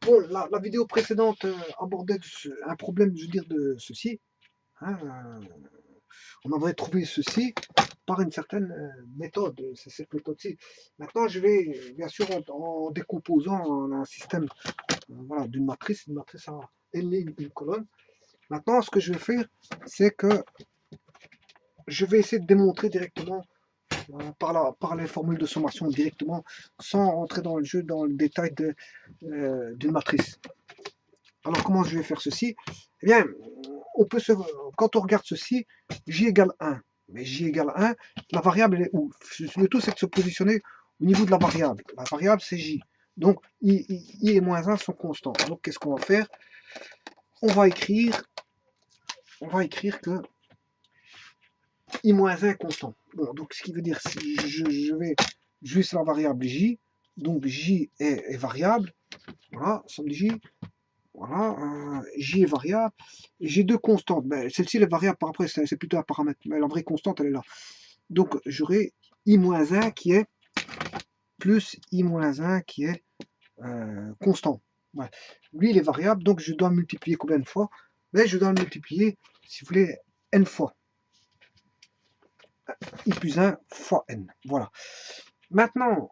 Bon, la vidéo précédente abordait un problème, je veux dire, de ceci. Hein, on aurait trouvé ceci par une certaine méthode, c'est cette méthode-ci. Maintenant, je vais, bien sûr, en décomposant en un système voilà, d'une matrice, une matrice à une ligne, une colonne. Maintenant, ce que je vais faire, c'est que je vais essayer de démontrer directement par les formules de sommation directement, sans rentrer dans le jeu, dans le détail d'une matrice. Alors, comment je vais faire ceci? Eh bien, on peut quand on regarde ceci, j égale 1. Mais j égale 1, la variable elle est où? Le tout, c'est de se positionner au niveau de la variable. La variable, c'est j. Donc, i et moins 1 sont constants. Donc, qu'est-ce qu'on va faire? On va écrire que i-1 est constant. Bon, donc, ce qui veut dire, si je vais juste la variable j, donc j est variable, voilà, somme de j, voilà, j est variable, j'ai deux constantes, ben, celle-ci est variable par après, c'est plutôt un paramètre, mais la vraie constante elle est là. Donc j'aurai i-1 qui est plus i-1 qui est constant. Ouais. Lui il est variable, donc je dois multiplier combien de fois? Ben, je dois le multiplier, si vous voulez, n fois. I plus 1 fois n. Voilà. Maintenant,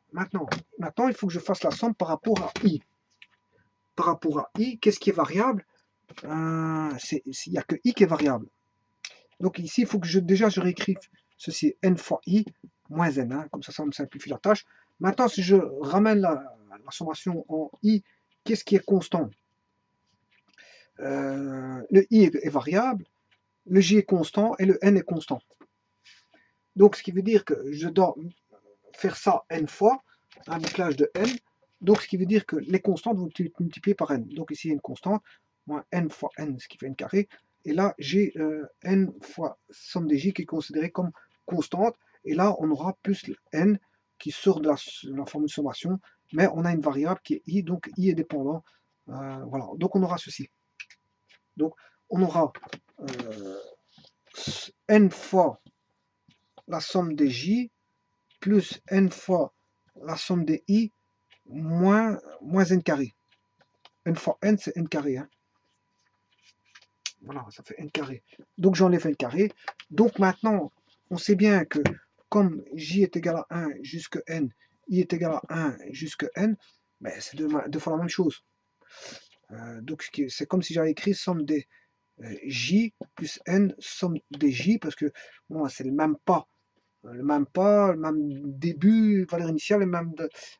il faut que je fasse la somme par rapport à i. Par rapport à i, qu'est-ce qui est variable? Il n'y a que i qui est variable. Donc ici, il faut que déjà je réécrive ceci, n fois i moins n, hein, comme ça me simplifie la tâche. Maintenant, si je ramène la sommation en i, qu'est-ce qui est constant? Le i est variable, le j est constant et le n est constant. Donc, ce qui veut dire que je dois faire ça n fois, un bouclage de n. Donc, ce qui veut dire que les constantes vont être multipliées par n. Donc, ici, il y a une constante, moins n fois n, ce qui fait n carré. Et là, j'ai n fois somme des j qui est considérée comme constante. Et là, on aura plus n qui sort de la formule de sommation. Mais on a une variable qui est i, donc i est dépendant. Voilà, donc on aura ceci. Donc, on aura n fois la somme des j plus n fois la somme des i moins n carré. N fois n, c'est n carré. Hein. Voilà, ça fait n carré. Donc j'enlève n carré. Donc maintenant, on sait bien que comme j est égal à 1 jusque n, i est égal à 1 jusque n, ben c'est deux fois la même chose. Donc c'est comme si j'avais écrit somme des j plus n, somme des j, parce que bon, c'est le même pas. Le même début, valeur initiale et même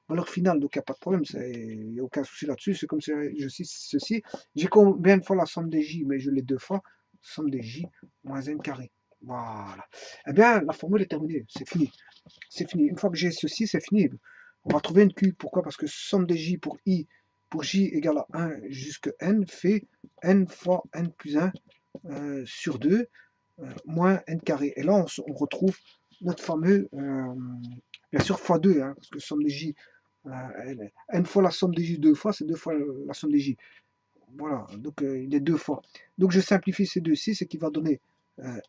valeur finale, donc il n'y a pas de problème, il n'y a aucun souci là-dessus, c'est comme si je cite ceci, j'ai combien de fois la somme des j, mais je l'ai deux fois, somme des j moins n carré, voilà, eh bien la formule est terminée, c'est fini, une fois que j'ai ceci, c'est fini, on va trouver une cube, pourquoi? Parce que somme des j pour j égale à 1 jusqu'à n fait n fois n plus 1 sur 2 moins n carré, et là on retrouve notre fameux, bien sûr, fois 2, hein, parce que somme des j, n fois la somme des j deux fois, c'est deux fois la somme des j. Voilà, donc il est deux fois. Donc je simplifie ces deux-ci, ce qui va donner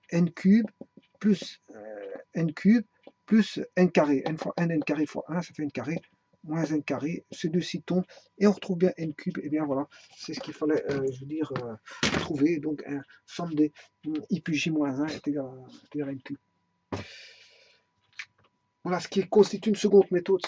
n cube plus n cube plus n carré. N fois n carré fois 1, ça fait n carré, moins n carré. Ces deux-ci tombent et on retrouve bien n cube. Et bien voilà, c'est ce qu'il fallait, je veux dire, trouver. Donc, somme des i plus j moins 1 est égal à n cube. Voilà ce qui constitue une seconde méthode.